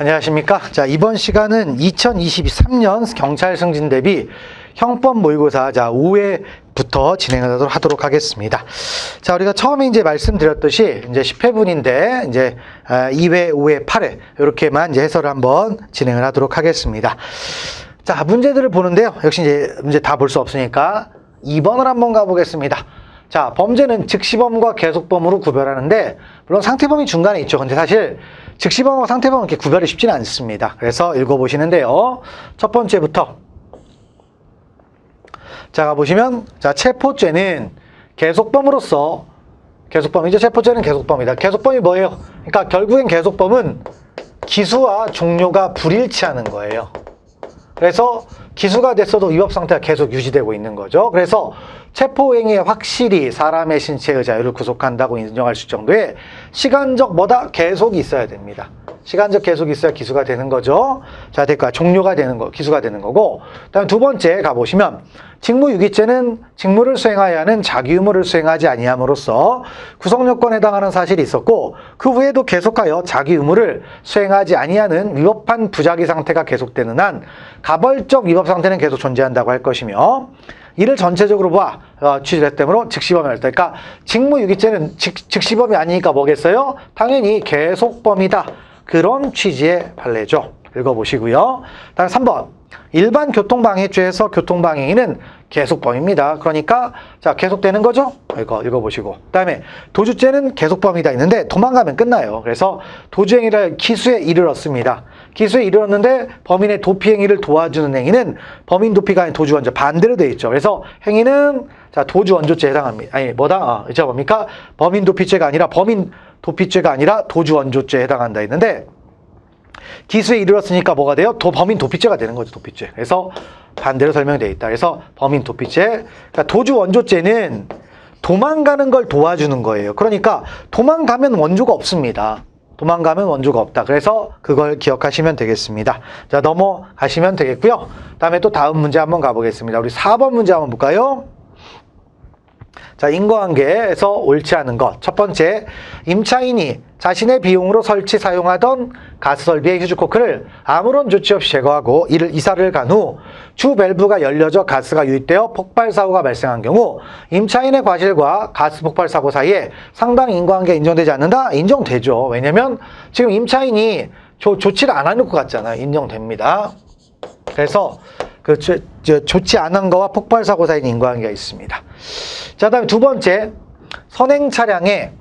안녕하십니까. 자, 이번 시간은 2023년 경찰 승진 대비 형법 모의고사 5회부터 진행을 하도록 하겠습니다. 자, 우리가 처음에 이제 말씀드렸듯이 이제 10회분인데 이제 2회, 5회, 8회 이렇게만 이제 해설을 한번 진행을 하도록 하겠습니다. 자, 문제들을 보는데요. 역시 이제 문제 다 볼 수 없으니까 2번을 한번 가보겠습니다. 자, 범죄는 즉시범과 계속범으로 구별하는데 물론 상태범이 중간에 있죠. 근데 사실 즉시범과 상태범은 이렇게 구별이 쉽지는 않습니다. 그래서 읽어보시는데요. 첫 번째부터 자, 가보시면 자, 체포죄는 계속범으로서 계속범이죠. 체포죄는 계속범이다. 계속범이 뭐예요? 그러니까 결국엔 계속범은 기수와 종료가 불일치하는 거예요. 그래서 기수가 됐어도 위법 상태가 계속 유지되고 있는 거죠. 그래서 체포행위에 확실히 사람의 신체의 자유를 구속한다고 인정할 수 정도의 시간적 계속이 있어야 됩니다. 시간적 계속이 있어야 기수가 되는 거죠. 자, 될까요? 종료가 되는 거, 기수가 되는 거고. 그다음 두 번째 가보시면 직무유기죄는 직무를 수행하여야 하는 자기 의무를 수행하지 아니함으로써 구속요건에 해당하는 사실이 있었고 그 후에도 계속하여 자기 의무를 수행하지 아니하는 위법한 부작위 상태가 계속되는 한 가벌적 위법 상태는 계속 존재한다고 할 것이며 이를 전체적으로 취지했다므로 즉시범이 할 때, 그러니까 직무유기죄는 즉시범이 아니니까 뭐겠어요? 당연히 계속범이다. 그런 취지의 판례죠. 읽어보시고요. 다음 3번. 일반 교통방해죄에서 교통방해인은 계속범입니다. 그러니까 자, 계속되는 거죠? 이거 읽어보시고. 그 다음에 도주죄는 계속범이다 있는데 도망가면 끝나요. 그래서 도주행위를 기수에 이르렀습니다. 기수에 이르렀는데 범인의 도피행위를 도와주는 행위는 범인 도피가 아닌 도주원조 반대로 되어 있죠. 그래서 행위는 자, 도주원조죄에 해당합니다. 아니 이제 뭡니까? 범인 도피죄가 아니라 도주원조죄에 해당한다 했는데 기수에 이르렀으니까 뭐가 돼요? 범인 도피죄가 되는 거죠. 도피죄. 그래서 반대로 설명되어 있다. 그래서 범인 도피죄. 그러니까 도주원조죄는 도망가는 걸 도와주는 거예요. 그러니까 도망가면 원조가 없습니다. 도망가면 원조가 없다. 그래서 그걸 기억하시면 되겠습니다. 자, 넘어가시면 되겠고요. 다음에 또 다음 문제 한번 가보겠습니다. 우리 4번 문제 한번 볼까요? 자, 인과관계에서 옳지 않은 것. 첫 번째, 임차인이 자신의 비용으로 사용하던 가스 설비의 휴즈코크를 아무런 조치 없이 제거하고 이사를 간 후 주 밸브가 열려져 가스가 유입되어 폭발 사고가 발생한 경우 임차인의 과실과 가스 폭발 사고 사이에 상당 인과관계가 인정되지 않는다? 인정되죠. 왜냐면 지금 임차인이 조치를 안 해놓고 갔잖아요. 인정됩니다. 그래서 좋지 않은 거와 폭발 사고 사이에 인과관계가 있습니다. 자, 다음에 두 번째, 선행 차량에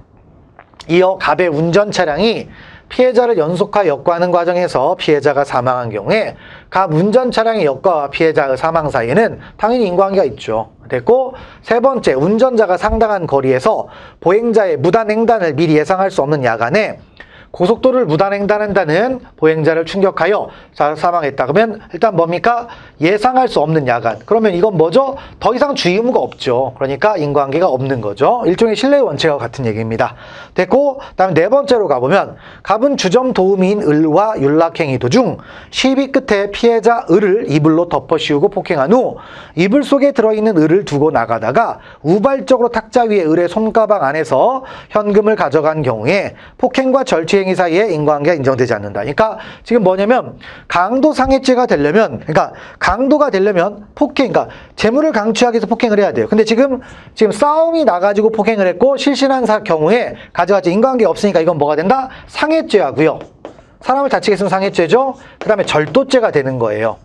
이어 갑의 운전 차량이 피해자를 연속하여 역과하는 과정에서 피해자가 사망한 경우에 갑 운전 차량의 역과와 피해자의 사망 사이에는 당연히 인과관계가 있죠. 됐고, 세 번째, 운전자가 상당한 거리에서 보행자의 무단횡단을 미리 예상할 수 없는 야간에 고속도로를 무단횡단한다는 보행자를 충격하여 사망했다. 그러면 일단 뭡니까? 예상할 수 없는 야간. 그러면 이건 뭐죠? 더 이상 주의 의무가 없죠. 그러니까 인과관계가 없는 거죠. 일종의 신뢰의 원칙과 같은 얘기입니다. 됐고, 다음 네 번째로 가보면 갑은 주점 도우미인 을과 윤락행위 도중 시비 끝에 피해자 을을 이불로 덮어 씌우고 폭행한 후 이불 속에 들어있는 을을 두고 나가다가 우발적으로 탁자 위에 을의 손가방 안에서 현금을 가져간 경우에 폭행과 절취 행위 사이에 인과관계가 인정되지 않는다. 그러니까 지금 뭐냐면 강도상해죄가 되려면, 그러니까 강도가 되려면 그러니까 재물을 강취하기 위해서 폭행을 해야 돼요. 근데 지금 싸움이 나가지고 폭행을 했고 실신한 경우에 가져가지 인과관계가 없으니까 이건 뭐가 된다? 상해죄하고요. 사람을 다치게 했으면 상해죄죠. 그 다음에 절도죄가 되는 거예요.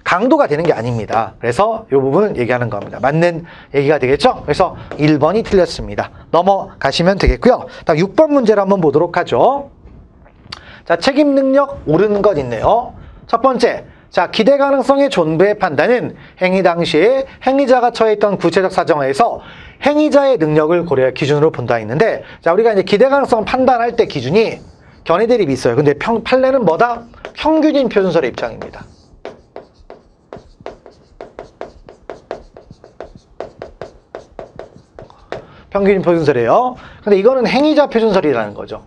강도가 되는 게 아닙니다. 그래서 이 부분을 얘기하는 겁니다. 맞는 얘기가 되겠죠? 그래서 1번이 틀렸습니다. 넘어가시면 되겠고요. 다음 6번 문제를 한번 보도록 하죠. 자, 책임 능력 옳은 것 있네요. 첫 번째, 자, 기대 가능성의 존재의 판단은 행위 당시에 행위자가 처해있던 구체적 사정에서 행위자의 능력을 기준으로 본다 했는데, 자, 우리가 이제 기대 가능성 판단할 때 기준이 견해 대립이 있어요. 근데 판례는 뭐다? 평균인 표준설의 입장입니다. 평균 표준설이에요. 근데 이거는 행위자 표준설이라는 거죠.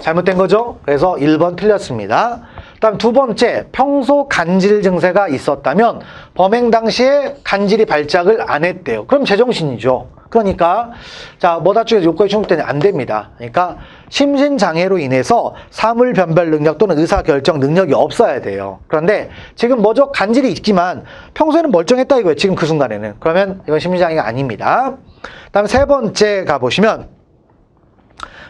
잘못된 거죠? 그래서 1번 틀렸습니다. 다음 두 번째, 평소 간질 증세가 있었다면 범행 당시에 간질이 발작을 안 했대요. 그럼 제정신이죠. 그러니까 자 뭐다 쪽에서 요건이 충족되면 안 됩니다. 그러니까 심신장애로 인해서 사물 변별 능력 또는 의사결정 능력이 없어야 돼요. 그런데 지금 뭐죠? 간질이 있지만 평소에는 멀쩡했다 이거예요. 지금 그 순간에는. 그러면 이건 심신장애가 아닙니다. 다음 세 번째 가보시면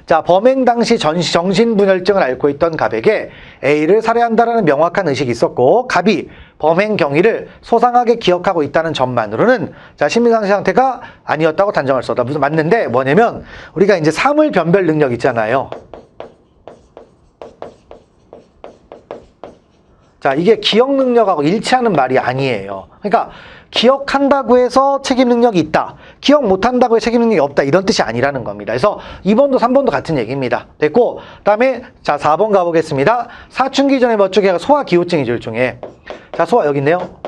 자, 범행 당시 정신분열증을 앓고 있던 갑에게 A를 살해한다라는 명확한 의식이 있었고 갑이 범행 경위를 소상하게 기억하고 있다는 점만으로는 자, 심리상실 상태가 아니었다고 단정할 수 없다. 무슨 맞는데 뭐냐면 우리가 이제 사물 변별 능력 있잖아요. 자, 이게 기억 능력하고 일치하는 말이 아니에요. 그러니까 기억한다고 해서 책임 능력이 있다. 기억 못한다고 해서 책임 능력이 없다. 이런 뜻이 아니라는 겁니다. 그래서 2번도 3번도 같은 얘기입니다. 됐고 그다음에 자 4번 가보겠습니다. 사춘기 전에 뭐 쪽에 소화기호증이죠. 일종의. 자 소화 여기 있네요.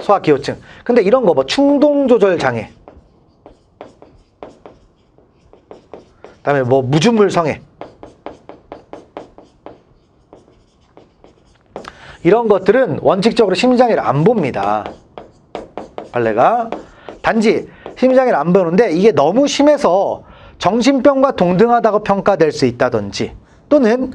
소화기호증. 근데 이런 거 뭐 충동조절 장애. 그다음에 뭐 무주물성애. 이런 것들은 원칙적으로 심리장애를 안 봅니다. 빨래가 단지 심리장애를 안 보는데 이게 너무 심해서 정신병과 동등하다고 평가될 수 있다든지 또는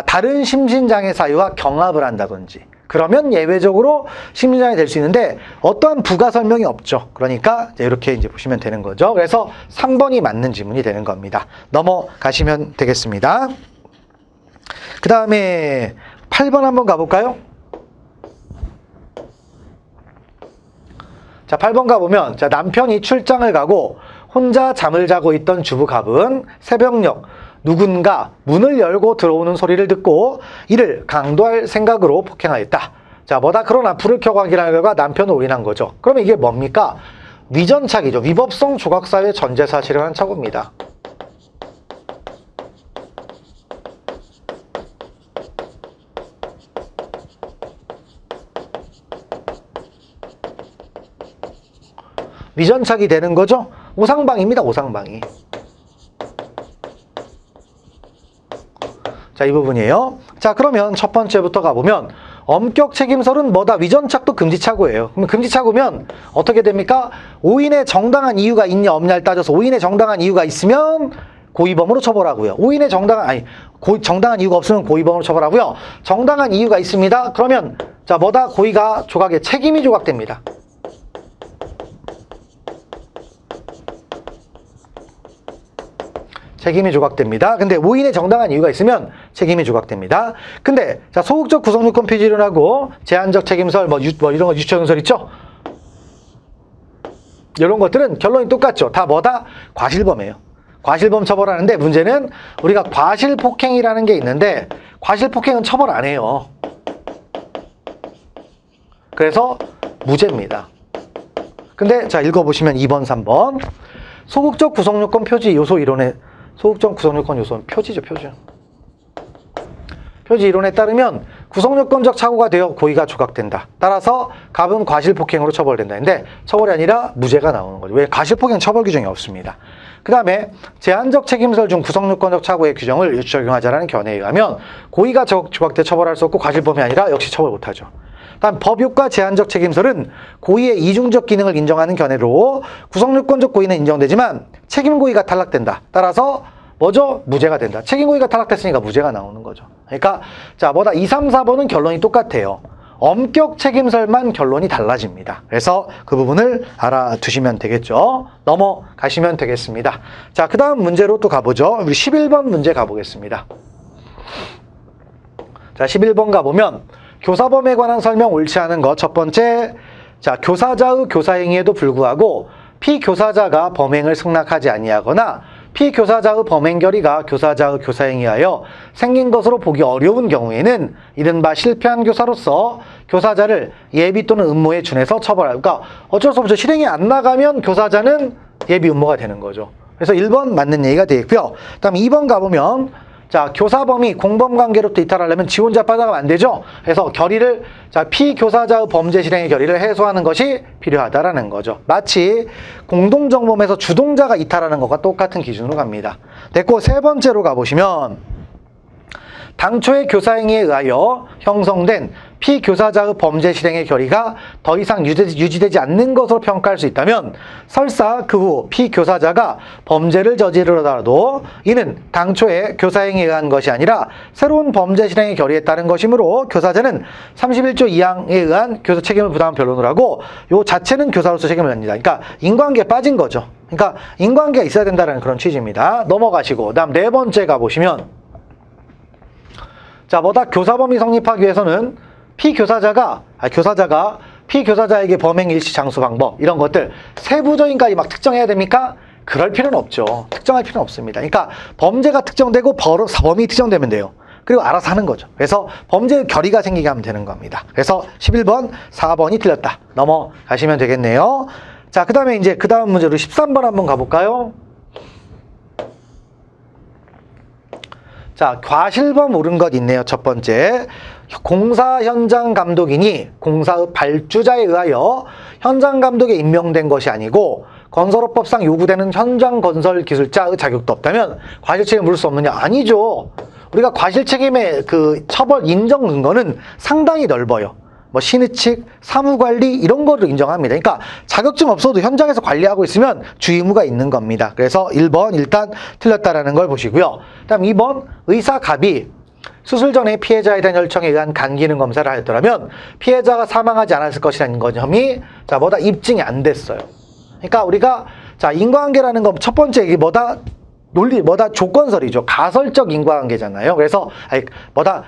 다른 심신장애 사유와 경합을 한다든지 그러면 예외적으로 심리장애 될 수 있는데 어떠한 부가 설명이 없죠. 그러니까 이렇게 이제 보시면 되는 거죠. 그래서 3번이 맞는 지문이 되는 겁니다. 넘어가시면 되겠습니다. 그 다음에 8번 한번 가볼까요? 자, 8번 가보면 자, 남편이 출장을 가고 혼자 잠을 자고 있던 주부 갑은 새벽녘 누군가 문을 열고 들어오는 소리를 듣고 이를 강도할 생각으로 폭행하였다. 자, 뭐다? 그러나 불을 켜고 확인한 결과 남편을 올인한 거죠. 그러면 이게 뭡니까? 위전착이죠. 위법성 조각사회 전제 사실을 한 착오입니다. 위전착이 되는 거죠. 오상방입니다. 오상방이. 자, 이 부분이에요. 자, 그러면 첫 번째부터 가보면 엄격 책임설은 뭐다? 위전착도 금지착오예요. 그럼 금지착오면 어떻게 됩니까? 오인의 정당한 이유가 있냐 없냐를 따져서 오인의 정당한 이유가 있으면 고의범으로 처벌하고요. 오인의 정당한 이유가 없으면 고의범으로 처벌하고요. 정당한 이유가 있습니다. 그러면 자, 뭐다? 고의가 조각에 책임이 조각됩니다. 책임이 조각됩니다. 근데 오인의 정당한 이유가 있으면 책임이 조각됩니다. 근데 자 소극적 구성요건 표지론하고 제한적 책임설 뭐 이런 거 유추연설 있죠? 이런 것들은 결론이 똑같죠. 다 뭐다? 과실범이에요. 과실범 처벌하는데 문제는 우리가 과실폭행이라는 게 있는데 과실폭행은 처벌 안 해요. 그래서 무죄입니다. 근데 자 읽어보시면 2번, 3번 소극적 구성요건 표지 요소 이론에 소극적 구성요건 요소는 표지죠, 표지. 표지 이론에 따르면 구성요건적 착오가 되어 고의가 조각된다. 따라서 갑은 과실폭행으로 처벌된다. 근데 처벌이 아니라 무죄가 나오는 거죠. 왜? 과실폭행 처벌 규정이 없습니다. 그 다음에 제한적 책임설 중 구성요건적 착오의 규정을 적용하자라는 견해에 의하면 고의가 조각돼 처벌할 수 없고 과실범이 아니라 역시 처벌 못하죠. 다음 법효과 제한적 책임설은 고의의 이중적 기능을 인정하는 견해로 구성요건적 고의는 인정되지만 책임고의가 탈락된다. 따라서 뭐죠? 무죄가 된다. 책임고의가 탈락됐으니까 무죄가 나오는 거죠. 그러니까 자 뭐다? 2, 3, 4번은 결론이 똑같아요. 엄격 책임설만 결론이 달라집니다. 그래서 그 부분을 알아두시면 되겠죠. 넘어가시면 되겠습니다. 자, 그 다음 문제로 또 가보죠. 우리 11번 문제 가보겠습니다. 자, 11번 가보면 교사범에 관한 설명 옳지 않은 것 첫 번째, 자 교사자의 교사행위에도 불구하고 피교사자가 범행을 승낙하지 아니하거나 피교사자의 범행 결의가 교사자의 교사행위하여 생긴 것으로 보기 어려운 경우에는 이른바 실패한 교사로서 교사자를 예비 또는 음모에 준해서 처벌하고, 그러니까 어쩔 수 없죠. 실행이 안 나가면 교사자는 예비 음모가 되는 거죠. 그래서 1번 맞는 얘기가 되겠고요. 그다음 2번 가보면 자, 교사범이 공범관계로부터 이탈하려면 지 혼자 빠져가면 안 되죠. 그래서 결의를 자 피교사자의 범죄 실행의 결의를 해소하는 것이 필요하다라는 거죠. 마치 공동정범에서 주동자가 이탈하는 것과 똑같은 기준으로 갑니다. 됐고 세 번째로 가보시면 당초의 교사행위에 의하여 형성된 피교사자의 범죄 실행의 결의가 더 이상 유지되지 않는 것으로 평가할 수 있다면 설사 그 후 피교사자가 범죄를 저지르더라도 이는 당초의 교사행위에 의한 것이 아니라 새로운 범죄 실행의 결의에 따른 것이므로 교사자는 31조 2항에 의한 교사 책임을 부담한 변론을 하고 요 자체는 교사로서 책임을 집니다. 그러니까 인과관계에 빠진 거죠. 그러니까 인과관계가 있어야 된다는 그런 취지입니다. 넘어가시고 그다음 네 번째 가보시면 자 뭐다 교사범위 성립하기 위해서는 교사자가 피교사자에게 범행 일시 장소 방법 이런 것들 세부적인까지 막 특정해야 됩니까? 그럴 필요는 없죠. 특정할 필요는 없습니다. 그러니까 범죄가 특정되고 범위 특정되면 돼요. 그리고 알아서 하는 거죠. 그래서 범죄 결의가 생기게 하면 되는 겁니다. 그래서 11번, 4번이 틀렸다. 넘어가시면 되겠네요. 자, 그 다음에 이제 그 다음 문제로 13번 한번 가볼까요? 자, 과실범 옳은 것 있네요. 첫 번째. 공사 현장 감독인이 공사의 발주자에 의하여 현장 감독에 임명된 것이 아니고 건설업법상 요구되는 현장 건설 기술자의 자격도 없다면 과실책임을 물을 수 없느냐? 아니죠. 우리가 과실책임의 그 처벌 인정 근거는 상당히 넓어요. 뭐 신의칙, 사무관리 이런 거를 인정합니다. 그러니까 자격증 없어도 현장에서 관리하고 있으면 주의무가 있는 겁니다. 그래서 1번 일단 틀렸다라는 걸 보시고요. 그다음 2번 의사갑이 수술 전에 피해자에 대한 혈청에 의한 간기능 검사를 하였더라면 피해자가 사망하지 않았을 것이라는 점이 자 뭐다 입증이 안 됐어요. 그러니까 우리가 자 인과관계라는 건 첫 번째 이게 뭐다 조건설이죠. 가설적 인과관계잖아요. 그래서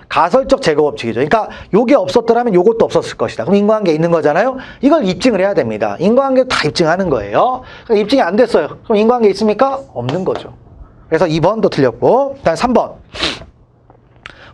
가설적 제거 법칙이죠. 그러니까 요게 없었더라면 요것도 없었을 것이다. 그럼 인과관계 있는 거잖아요. 이걸 입증을 해야 됩니다. 인과관계 다 입증하는 거예요. 입증이 안 됐어요. 그럼 인과관계 있습니까? 없는 거죠. 그래서 2번도 틀렸고, 그다음 3번.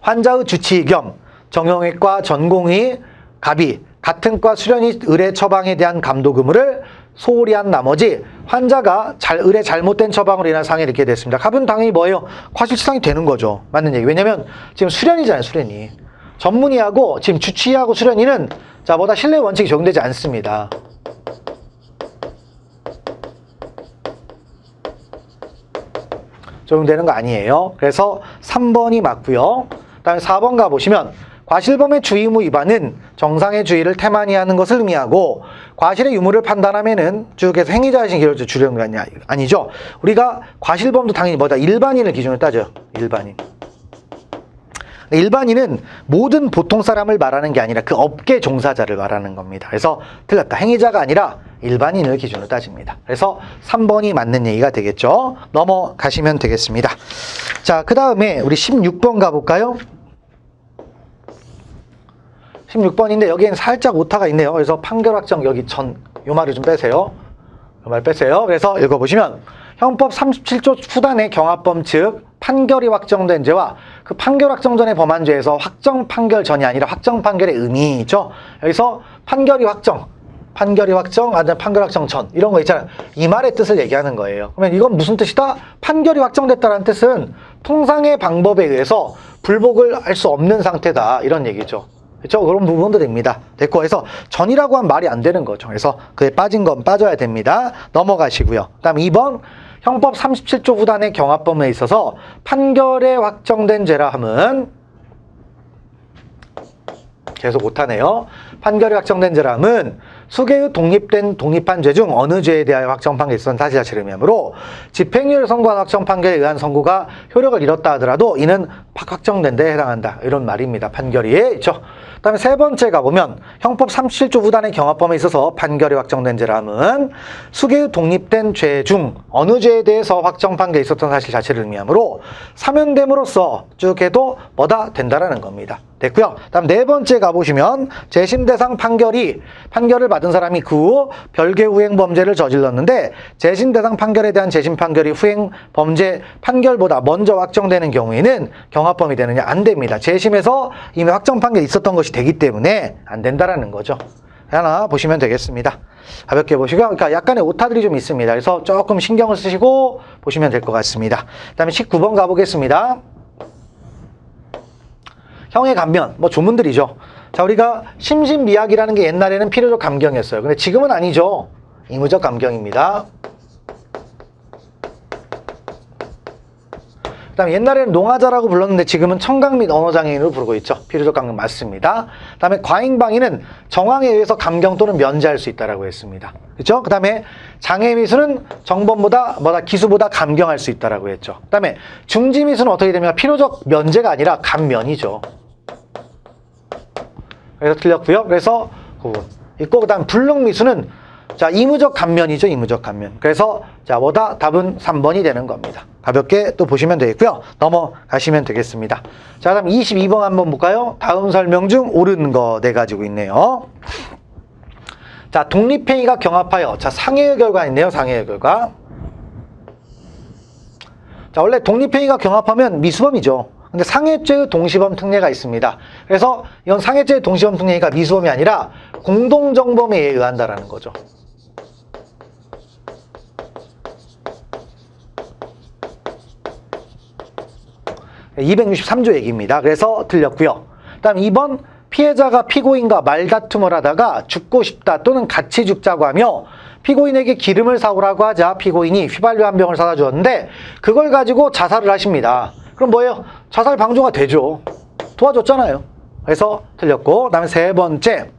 환자의 주치의 겸 정형외과 전공의 갑이 같은 과 수련의 의뢰 처방에 대한 감독 의무를 소홀히 한 나머지 환자가 의뢰 잘못된 처방으로 인한 상해를 입게 됐습니다. 갑은 당연히 뭐예요? 과실치상이 되는 거죠. 맞는 얘기. 왜냐면 지금 수련이잖아요. 수련이. 전문의하고 지금 주치의하고 수련의는 자 뭐다 신뢰 원칙이 적용되지 않습니다. 적용되는 거 아니에요. 그래서 3번이 맞고요. 그다음에 4번 가보시면 과실범의 주의무 위반은 정상의 주의를 태만히 하는 것을 의미하고 과실의 유무를 판단하면은 쭉해서 행위자의식 기록을 주려는 거 아니죠. 우리가 과실범도 당연히 일반인을 기준으로 따져요. 일반인. 일반인은 모든 보통 사람을 말하는 게 아니라 그 업계 종사자를 말하는 겁니다. 그래서 틀렸다. 행위자가 아니라 일반인을 기준으로 따집니다. 그래서 3번이 맞는 얘기가 되겠죠. 넘어가시면 되겠습니다. 자, 그 다음에 우리 16번 가볼까요? 16번인데 여기에는 살짝 오타가 있네요. 그래서 판결 확정 여기 요 말을 좀 빼세요. 요 말 빼세요. 그래서 읽어보시면 형법 37조 후단의 경합범 즉 판결이 확정된 죄와 그 판결 확정 전의 범한 죄에서 확정 판결 전이 아니라 확정 판결의 의미죠. 여기서 판결이 확정, 아니면 판결 확정 전 이런 거 있잖아요. 이 말의 뜻을 얘기하는 거예요. 그러면 이건 무슨 뜻이다? 판결이 확정됐다는 뜻은 통상의 방법에 의해서 불복을 할 수 없는 상태다 이런 얘기죠. 그렇죠? 그런 부분들입니다. 됐고 해서 전이라고 하면 말이 안 되는 거죠. 그래서 그에 빠진 건 빠져야 됩니다. 넘어가시고요. 그다음 2번 형법 37조 후단의 경합범에 있어서 판결에 확정된 죄라 함은 계속 못하네요. 판결이 확정된 죄라 함은 수개의 독립한 죄 중 어느 죄에 대하여 확정 판결이 있었던 사실 자체를 의미하므로 집행유예를 선고한 확정 판결에 의한 선고가 효력을 잃었다 하더라도 이는 확정된 데에 해당한다. 이런 말입니다. 판결이. 그렇죠? 그 다음에 세 번째 가보면 형법 37조 후단의 경합범에 있어서 판결이 확정된 죄람은 수개의 독립된 죄 중 어느 죄에 대해서 확정 판결이 있었던 사실 자체를 의미하므로 사면됨으로써 쭉 해도 뭐다 된다라는 겁니다. 됐고요. 다음 네 번째 가보시면 재심 대상 판결을 받은 사람이 그 후 별개 후행 범죄를 저질렀는데 재심 대상 판결에 대한 재심 판결이 후행 범죄 판결보다 먼저 확정되는 경우에는 경합범이 되느냐? 안 됩니다. 재심에서 이미 확정 판결이 있었던 것이 되기 때문에 안 된다라는 거죠. 하나 보시면 되겠습니다. 가볍게 보시고요. 그러니까 약간의 오타들이 좀 있습니다. 그래서 조금 신경을 쓰시고 보시면 될 것 같습니다. 그 다음에 19번 가보겠습니다. 형의 감면, 조문들이죠. 자, 우리가 심신미약이라는 게 옛날에는 필요적 감경이었어요. 근데 지금은 아니죠. 의무적 감경입니다. 그다음에 옛날에는 농아자라고 불렀는데 지금은 청각 및 언어장애인으로 부르고 있죠. 필요적 감금 맞습니다. 그다음에 과잉방위는 정황에 의해서 감경 또는 면제할 수 있다라고 했습니다. 그렇죠? 그다음에 장애미수는 정범보다 기수보다 감경할 수 있다라고 했죠. 그다음에 중지미수는 어떻게 되면 필요적 면제가 아니라 감면이죠. 그래서 틀렸고요. 그래서 있고 그다음 불능미수는 자, 의무적 감면이죠. 의무적 감면. 그래서 자, 답은 3번이 되는 겁니다. 가볍게 또 보시면 되겠고요. 넘어가시면 되겠습니다. 자, 그다음 22번 한번 볼까요? 다음 설명 중 옳은 거 네 가지고 있네요. 자, 독립행위가 경합하여 자, 상해의 결과 있네요. 상해의 결과. 자, 원래 독립행위가 경합하면 미수범이죠. 근데 상해죄의 동시범 특례가 있습니다. 그래서 이건 상해죄의 동시범 특례가 미수범이 아니라 공동정범에 의한다라는 거죠. 263조 얘기입니다. 그래서 틀렸고요. 그다음 2번 피해자가 피고인과 말다툼을 하다가 죽고 싶다 또는 같이 죽자고 하며 피고인에게 기름을 사오라고 하자 피고인이 휘발유 한 병을 사다 주었는데 그걸 가지고 자살을 하십니다. 그럼 뭐예요? 자살 방조가 되죠. 도와줬잖아요. 그래서 틀렸고, 그다음에 세 번째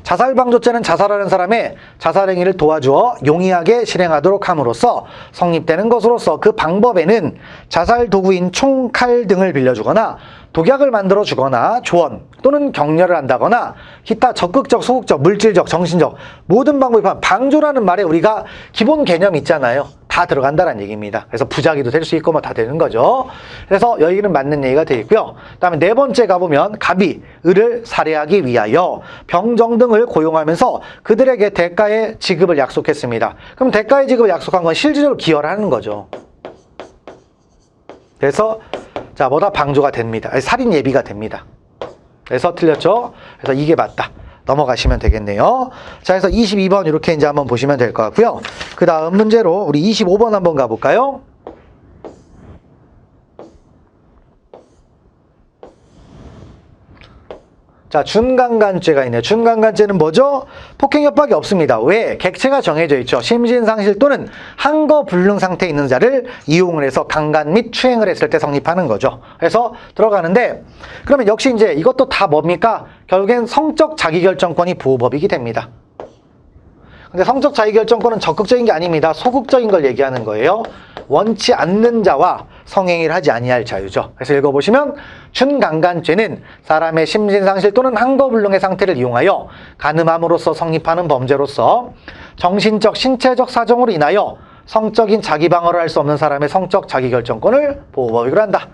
자살방조죄는 자살하는 사람의 자살행위를 도와주어 용이하게 실행하도록 함으로써 성립되는 것으로서 그 방법에는 자살 도구인 총, 칼 등을 빌려주거나 독약을 만들어 주거나 조언 또는 격려를 한다거나 기타 적극적, 소극적, 물질적, 정신적 모든 방법이 방조라는 말에 우리가 기본 개념 있잖아요. 다 들어간다는 얘기입니다. 그래서 부작위도 될 수 있고 뭐 다 되는 거죠. 그래서 여기는 맞는 얘기가 되겠고요. 그다음에 네 번째 가보면 갑이 을을 살해하기 위하여 병정 등을 고용하면서 그들에게 대가의 지급을 약속했습니다. 그럼 대가의 지급을 약속한 건 실질적으로 기여를 하는 거죠. 그래서 자, 방조가 됩니다. 살인 예비가 됩니다. 그래서 틀렸죠? 그래서 이게 맞다. 넘어가시면 되겠네요. 자, 그래서 22번 이렇게 이제 한번 보시면 될 것 같고요. 그 다음 문제로 우리 25번 한번 가볼까요? 자, 준강간죄가 있네요. 준강간죄는 뭐죠? 폭행 협박이 없습니다. 왜? 객체가 정해져 있죠. 심신상실 또는 한거불능 상태에 있는 자를 이용을 해서 강간 및 추행을 했을 때 성립하는 거죠. 그래서 들어가는데 그러면 역시 이제 이것도 다 뭡니까? 결국엔 성적 자기결정권이 보호법이게 됩니다. 근데 성적 자기결정권은 적극적인 게 아닙니다. 소극적인 걸 얘기하는 거예요. 원치 않는 자와 성행위를 하지 아니할 자유죠. 그래서 읽어보시면 준강간죄는 사람의 심신상실 또는 한거불능의 상태를 이용하여 간음함으로써 성립하는 범죄로서 정신적, 신체적 사정으로 인하여 성적인 자기방어를 할 수 없는 사람의 성적 자기결정권을 보호법이로 한다.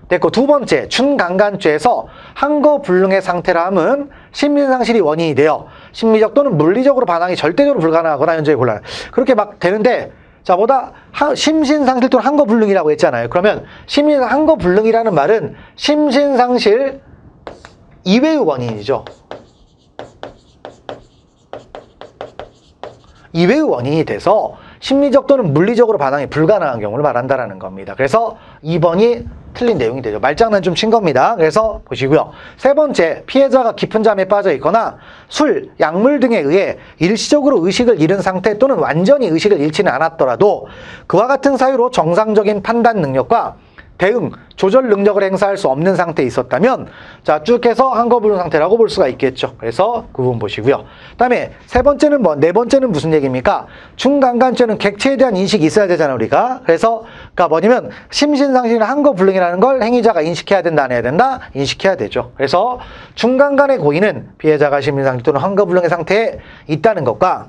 됐고, 두 번째, 준강간죄에서 한거불능의 상태라 함은 심신상실이 원인이 되어 심리적 또는 물리적으로 반항이 절대적으로 불가능하거나 현저히 곤란. 그렇게 막 되는데 자, 심신상실 또는 한거불능이라고 했잖아요. 그러면 한거불능이라는 말은 심신상실 이외의 원인이죠. 이외의 원인이 돼서 심리적 또는 물리적으로 반항이 불가능한 경우를 말한다라는 겁니다. 그래서 2번이 틀린 내용이 되죠. 말장난 좀 친 겁니다. 그래서 보시고요. 세 번째, 피해자가 깊은 잠에 빠져 있거나 술, 약물 등에 의해 일시적으로 의식을 잃은 상태 또는 완전히 의식을 잃지는 않았더라도 그와 같은 사유로 정상적인 판단 능력과 대응, 조절 능력을 행사할 수 없는 상태에 있었다면 자, 쭉 해서 한거불능 상태라고 볼 수가 있겠죠. 그래서 그 부분 보시고요. 그다음에 네 번째는 무슨 얘기입니까? 준강간죄는 객체에 대한 인식이 있어야 되잖아요, 우리가. 그래서 그러니까 뭐냐면 심신상실이나 한거불능이라는 걸 행위자가 인식해야 된다, 안 해야 된다? 인식해야 되죠. 그래서 준강간의 고의는 피해자가 심신상실 또는 한거불능의 상태에 있다는 것과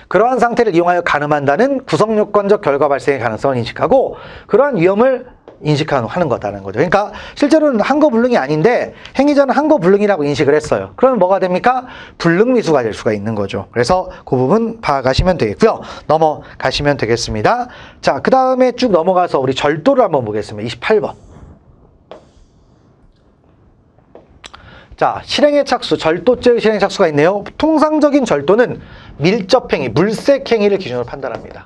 그러한 상태를 이용하여 간음한다는 구성요건적 결과 발생의 가능성을 인식하고 그러한 위험을 인식하는 거다라는 거죠. 그러니까 실제로는 한거불능이 아닌데 행위자는 한거불능이라고 인식을 했어요. 그러면 뭐가 됩니까? 불능미수가 될 수가 있는 거죠. 그래서 그 부분 파악하시면 되겠고요. 넘어가시면 되겠습니다. 자, 그 다음에 쭉 넘어가서 우리 절도를 한번 보겠습니다. 28번. 자, 실행의 착수, 절도죄의 실행의 착수가 있네요. 통상적인 절도는 밀접행위, 물색행위를 기준으로 판단합니다.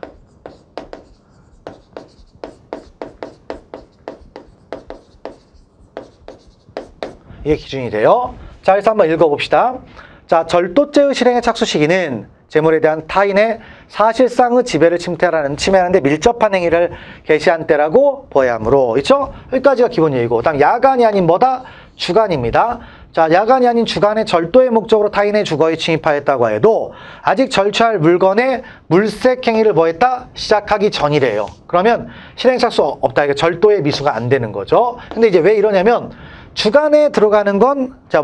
이게 기준이 돼요. 자, 그래서 한번 읽어봅시다. 자, 절도죄의 실행의 착수 시기는 재물에 대한 타인의 사실상의 지배를 침해하는데 밀접한 행위를 개시한 때라고 보아야 하므로. 있죠? 여기까지가 기본 예의고. 그다음 야간이 아닌 뭐다? 주간입니다. 자, 야간이 아닌 주간에 절도의 목적으로 타인의 주거에 침입하였다고 해도 아직 절취할 물건의 물색 행위를 뭐했다? 시작하기 전이래요. 그러면 실행착수 없다. 이게 절도의 미수가 안 되는 거죠. 근데 이제 왜 이러냐면 주간에 들어가는 건 자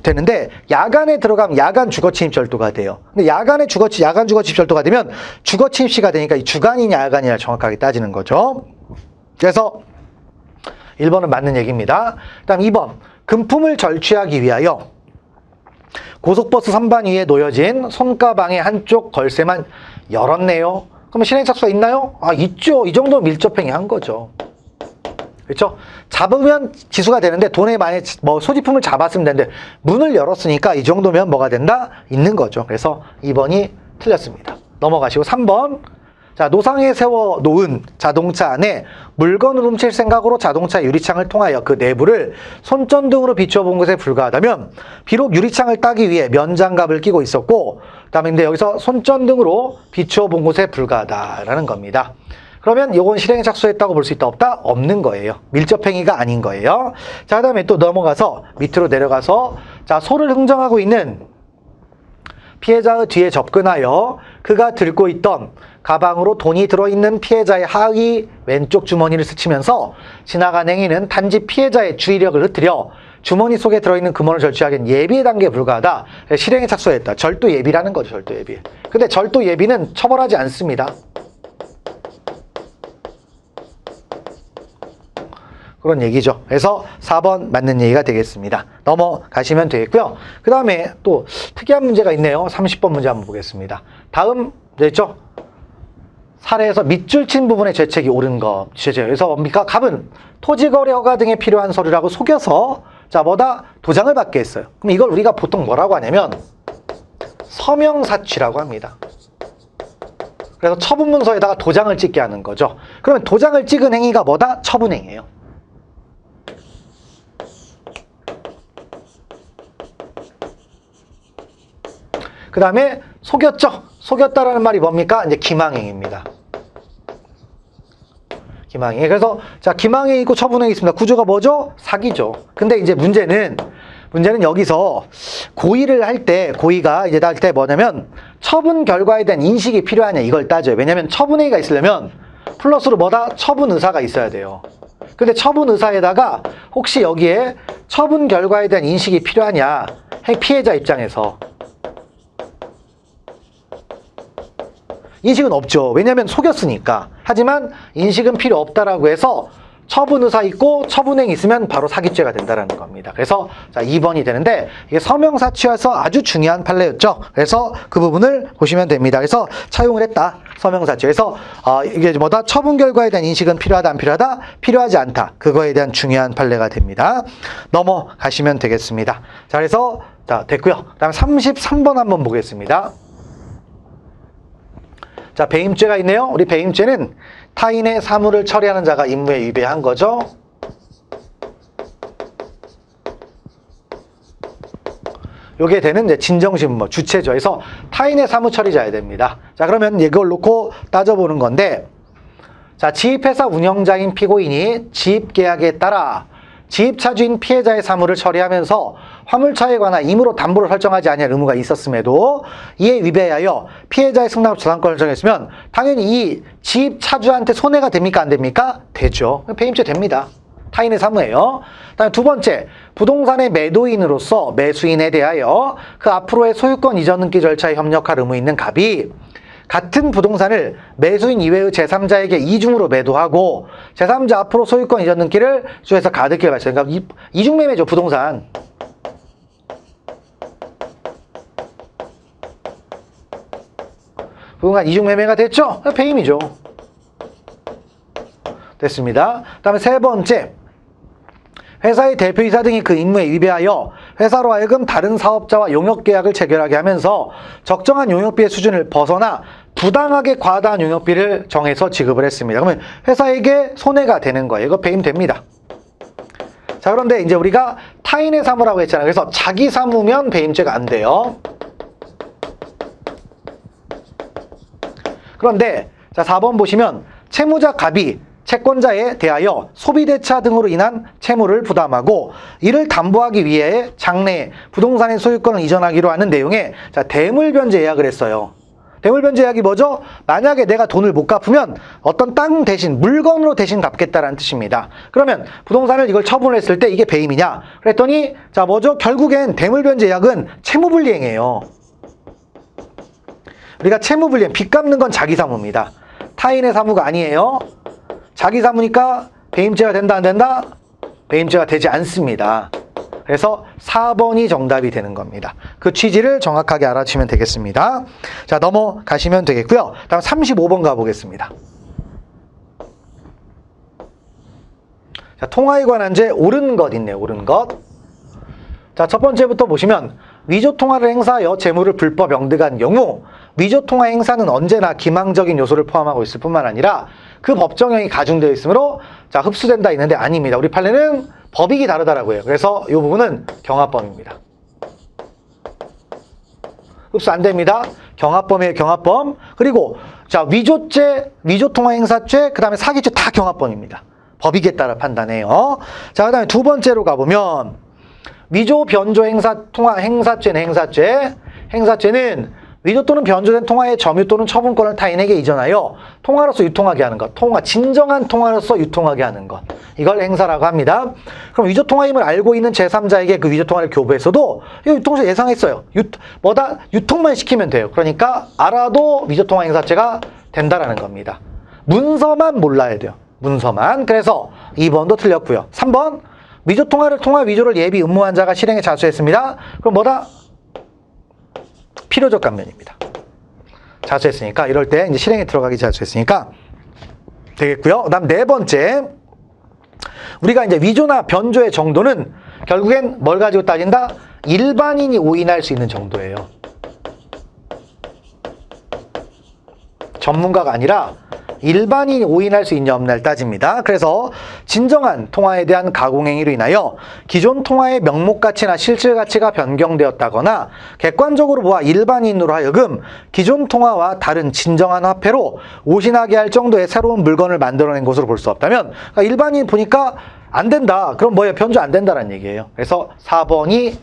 되는데 야간에 들어가면 야간 주거 침입 절도가 돼요. 근데 야간 주거 침입 절도가 되면 주거 침입 시가 되니까 이 주간이냐 야간이냐 정확하게 따지는 거죠. 그래서 1번은 맞는 얘기입니다. 그다음 2번. 금품을 절취하기 위하여 고속버스 선반 위에 놓여진 손가방의 한쪽 걸쇠만 열었네요. 그러면 실행착수가 있나요? 아, 있죠. 이 정도 밀접행위 한 거죠. 그렇죠? 잡으면 기수가 되는데 돈에 만약 뭐 소지품을 잡았으면 되는데 문을 열었으니까 이 정도면 뭐가 된다? 있는 거죠. 그래서 2번이 틀렸습니다. 넘어가시고 3번. 자, 노상에 세워 놓은 자동차 안에 물건을 훔칠 생각으로 자동차 유리창을 통하여 그 내부를 손전등으로 비춰본 것에 불과하다면 비록 유리창을 따기 위해 면장갑을 끼고 있었고 그다음에 근데 여기서 손전등으로 비춰본 것에 불과하다라는 겁니다. 그러면 이건 실행에 착수했다고 볼 수 있다 없다? 없는 거예요. 밀접행위가 아닌 거예요. 자, 그다음에 또 넘어가서 밑으로 내려가서 자, 소를 흥정하고 있는 피해자의 뒤에 접근하여 그가 들고 있던 가방으로 돈이 들어있는 피해자의 하의 왼쪽 주머니를 스치면서 지나간 행위는 단지 피해자의 주의력을 흩뜨려 주머니 속에 들어있는 금원을 절취하기엔 예비의 단계에 불과하다. 실행에 착수했다. 절도 예비라는 거죠. 절도 예비. 근데 절도 예비는 처벌하지 않습니다. 그런 얘기죠. 그래서 4번 맞는 얘기가 되겠습니다. 넘어가시면 되겠고요. 그 다음에 또 특이한 문제가 있네요. 30번 문제 한번 보겠습니다. 다음 됐죠? 사례에서 밑줄 친 부분에 죄책이 옳은 것. 그래서 뭡니까? 갑은 토지거래 허가 등에 필요한 서류라고 속여서 자 뭐다? 도장을 받게 했어요. 그럼 이걸 우리가 보통 뭐라고 하냐면 서명사취라고 합니다. 그래서 처분문서에다가 도장을 찍게 하는 거죠. 그러면 도장을 찍은 행위가 뭐다? 처분행위예요. 그 다음에 속였죠? 속였다라는 말이 뭡니까? 이제 기망행위입니다. 기망행위. 그래서 자 기망행위 있고 처분행위 있습니다. 구조가 뭐죠? 사기죠. 근데 이제 문제는 여기서 고의를 할 때 고의가 이제 할 때 뭐냐면 처분 결과에 대한 인식이 필요하냐 이걸 따져요. 왜냐면 처분행위가 있으려면 플러스로 뭐다? 처분 의사가 있어야 돼요. 근데 처분 의사에다가 혹시 여기에 처분 결과에 대한 인식이 필요하냐? 피해자 입장에서 인식은 없죠. 왜냐하면 속였으니까. 하지만 인식은 필요 없다라고 해서 처분 의사 있고 처분행위 있으면 바로 사기죄가 된다는 겁니다. 그래서 자 2번이 되는데 이게 서명사취여서 아주 중요한 판례였죠. 그래서 그 부분을 보시면 됩니다. 그래서 차용을 했다. 서명사취. 그래서 이게 뭐다? 처분 결과에 대한 인식은 필요하다 안 필요하다? 필요하지 않다. 그거에 대한 중요한 판례가 됩니다. 넘어가시면 되겠습니다. 자 그래서 자 됐고요. 그다음에 33번 한번 보겠습니다. 자, 배임죄가 있네요. 우리 배임죄는 타인의 사물을 처리하는 자가 임무에 위배한 거죠. 요게 되는 이제 진정신무, 주체죠. 그래서 타인의 사무 처리자야 됩니다. 자, 그러면 이걸 놓고 따져보는 건데, 자, 지입회사 운영자인 피고인이 지입계약에 따라 지입차주인 피해자의 사물을 처리하면서 화물차에 관한 임의로 담보를 설정하지 아니할 의무가 있었음에도 이에 위배하여 피해자의 승낙 저당권을 정했으면 당연히 이 지입차주한테 손해가 됩니까? 안 됩니까? 되죠. 배임죄 됩니다. 타인의 사무예요. 다음에 두 번째, 부동산의 매도인으로서 매수인에 대하여 그 앞으로의 소유권 이전 등기 절차에 협력할 의무 있는 갑이 같은 부동산을 매수인 이외의 제3자에게 이중으로 매도하고 제3자 앞으로 소유권 이전 등기를 수해서 가득히 발생. 그러니까 이중매매죠, 부동산. 부동산 이중매매가 됐죠? 배임이죠. 됐습니다. 그 다음에 세 번째, 회사의 대표이사 등이 그 임무에 위배하여 회사로 하여금 다른 사업자와 용역계약을 체결하게 하면서 적정한 용역비의 수준을 벗어나 부당하게 과다한 용역비를 정해서 지급을 했습니다. 그러면 회사에게 손해가 되는 거예요. 이거 배임됩니다. 자, 그런데 이제 우리가 타인의 사무라고 했잖아요. 그래서 자기 사무면 배임죄가 안 돼요. 그런데 자 4번 보시면 채무자 갑이 채권자에 대하여 소비대차 등으로 인한 채무를 부담하고 이를 담보하기 위해 장래 부동산의 소유권을 이전하기로 하는 내용의 자 대물변제 예약을 했어요. 대물변제 예약이 뭐죠? 만약에 내가 돈을 못 갚으면 어떤 땅 대신 물건으로 대신 갚겠다라는 뜻입니다. 그러면 부동산을 이걸 처분을 했을 때 이게 배임이냐? 그랬더니 자 뭐죠? 결국엔 대물변제 예약은 채무불이행이에요. 우리가 채무불이행, 빚 갚는 건 자기 사무입니다. 타인의 사무가 아니에요. 자기 사무니까 배임죄가 된다 안 된다? 배임죄가 되지 않습니다. 그래서 4번이 정답이 되는 겁니다. 그 취지를 정확하게 알아주시면 되겠습니다. 자, 넘어가시면 되겠고요. 다음 35번 가보겠습니다. 자, 통화에 관한 죄 옳은 것 있네요. 옳은 것. 자, 첫 번째부터 보시면 위조 통화를 행사하여 재물을 불법 영득한 경우 위조 통화 행사는 언제나 기망적인 요소를 포함하고 있을 뿐만 아니라 그 법정형이 가중되어 있으므로 자 흡수된다 있는데 아닙니다. 우리 판례는 법익이 다르다라고 해요. 그래서 이 부분은 경합범입니다. 흡수 안 됩니다. 경합범이에요. 경합범. 그리고 자 위조죄, 위조통화 행사죄, 그 다음에 사기죄 다 경합범입니다. 법익에 따라 판단해요. 자, 그 다음에 두 번째로 가보면 위조 변조 행사 통화 행사죄는 행사죄는 위조 또는 변조된 통화의 점유 또는 처분권을 타인에게 이전하여 통화로서 유통하게 하는 것, 진정한 통화로서 유통하게 하는 것, 이걸 행사라고 합니다. 그럼 위조 통화임을 알고 있는 제3자에게 그 위조 통화를 교부했어도 이거 유통시 예상했어요. 유통만 시키면 돼요. 그러니까 알아도 위조 통화 행사죄가 된다라는 겁니다. 문서만 몰라야 돼요. 문서만. 그래서 2번도 틀렸고요. 3번 위조 통화 위조를 예비 음모한 자가 실행에 자수했습니다. 그럼 뭐다? 필요적 감면입니다. 자수했으니까 이럴 때 이제 실행에 들어가기 자수했으니까 되겠고요. 그다음 네 번째, 우리가 이제 위조나 변조의 정도는 결국엔 뭘 가지고 따진다? 일반인이 오인할 수 있는 정도예요. 전문가가 아니라 일반인이 오인할 수 있냐 없냐를 따집니다. 그래서 진정한 통화에 대한 가공행위로 인하여 기존 통화의 명목 가치나 실질 가치가 변경되었다거나 객관적으로 보아 일반인으로 하여금 기존 통화와 다른 진정한 화폐로 오신하게 할 정도의 새로운 물건을 만들어낸 것으로 볼 수 없다면 그러니까 일반인 보니까 안 된다. 그럼 뭐예요? 변조 안 된다는 얘기예요. 그래서 4번이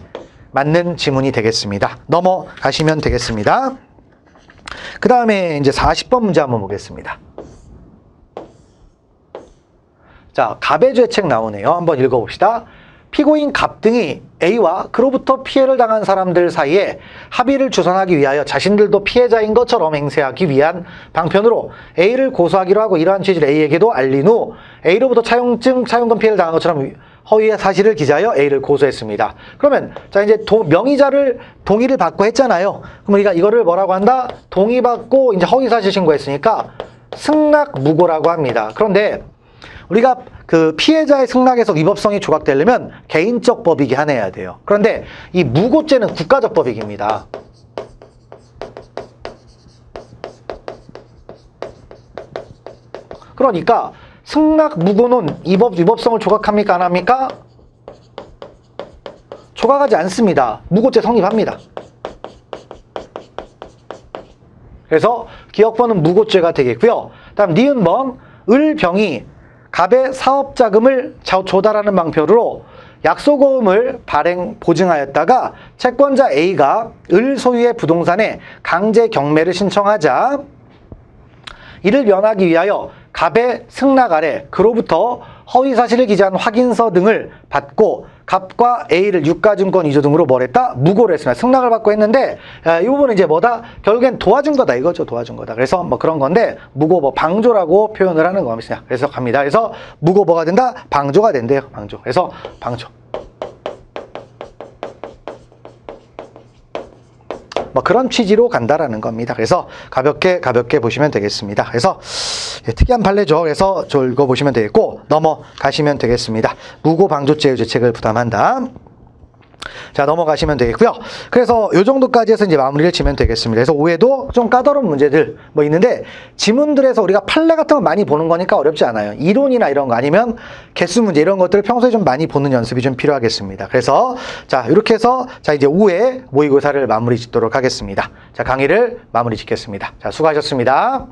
맞는 지문이 되겠습니다. 넘어가시면 되겠습니다. 그 다음에 이제 40번 문제 한번 보겠습니다. 자, 갑의 죄책 나오네요. 한번 읽어봅시다. 피고인 갑 등이 A와 그로부터 피해를 당한 사람들 사이에 합의를 주선하기 위하여 자신들도 피해자인 것처럼 행세하기 위한 방편으로 A를 고소하기로 하고 이러한 취지를 A에게도 알린 후 A로부터 차용금 피해를 당한 것처럼 허위의 사실을 기재하여 A를 고소했습니다. 그러면 자 이제 명의자를 동의를 받고 했잖아요. 그럼 우리가 이거를 뭐라고 한다? 동의받고 이제 허위 사실 신고했으니까 승낙무고라고 합니다. 그런데 우리가 그 피해자의 승낙에서 위법성이 조각되려면 개인적 법익이 한해야 돼요. 그런데 이 무고죄는 국가적 법익입니다. 그러니까 승낙무고는 위법성을 조각합니까? 안 합니까? 조각하지 않습니다. 무고죄 성립합니다. 그래서 기억번은 무고죄가 되겠고요. 다음 니은번 을병이 갑의 사업자금을 조달하는 방편으로 약소고음을 보증하였다가 채권자 A가 을 소유의 부동산에 강제 경매를 신청하자 이를 면하기 위하여 갑의 승낙 아래 그로부터 허위 사실을 기재한 확인서 등을 받고 갑과 A를 유가증권 위조 등으로 뭘 했다? 무고를 했습니다. 승낙을 받고 했는데 이 부분은 이제 뭐다? 결국엔 도와준 거다 이거죠. 도와준 거다. 그래서 뭐 그런 건데 무고 방조라고 표현을 하는 겁니다. 그래서 갑니다. 그래서 무고 뭐가 된다? 방조가 된대요. 방조. 그래서 방조. 뭐 그런 취지로 간다라는 겁니다. 그래서 가볍게 보시면 되겠습니다. 그래서 특이한 판례죠. 그래서 읽어보시면 되겠고 넘어가시면 되겠습니다. 무고 방조죄의 죄책을 부담한다. 자, 넘어가시면 되겠고요. 그래서 요 정도까지 해서 이제 마무리를 지면 되겠습니다. 그래서 오해도 좀 까다로운 문제들 뭐 있는데 지문들에서 우리가 판례 같은 거 많이 보는 거니까 어렵지 않아요. 이론이나 이런 거 아니면 개수 문제 이런 것들을 평소에 좀 많이 보는 연습이 좀 필요하겠습니다. 그래서 자, 이렇게 해서 자, 이제 5회 모의고사를 마무리 짓도록 하겠습니다. 자, 강의를 마무리 짓겠습니다. 자, 수고하셨습니다.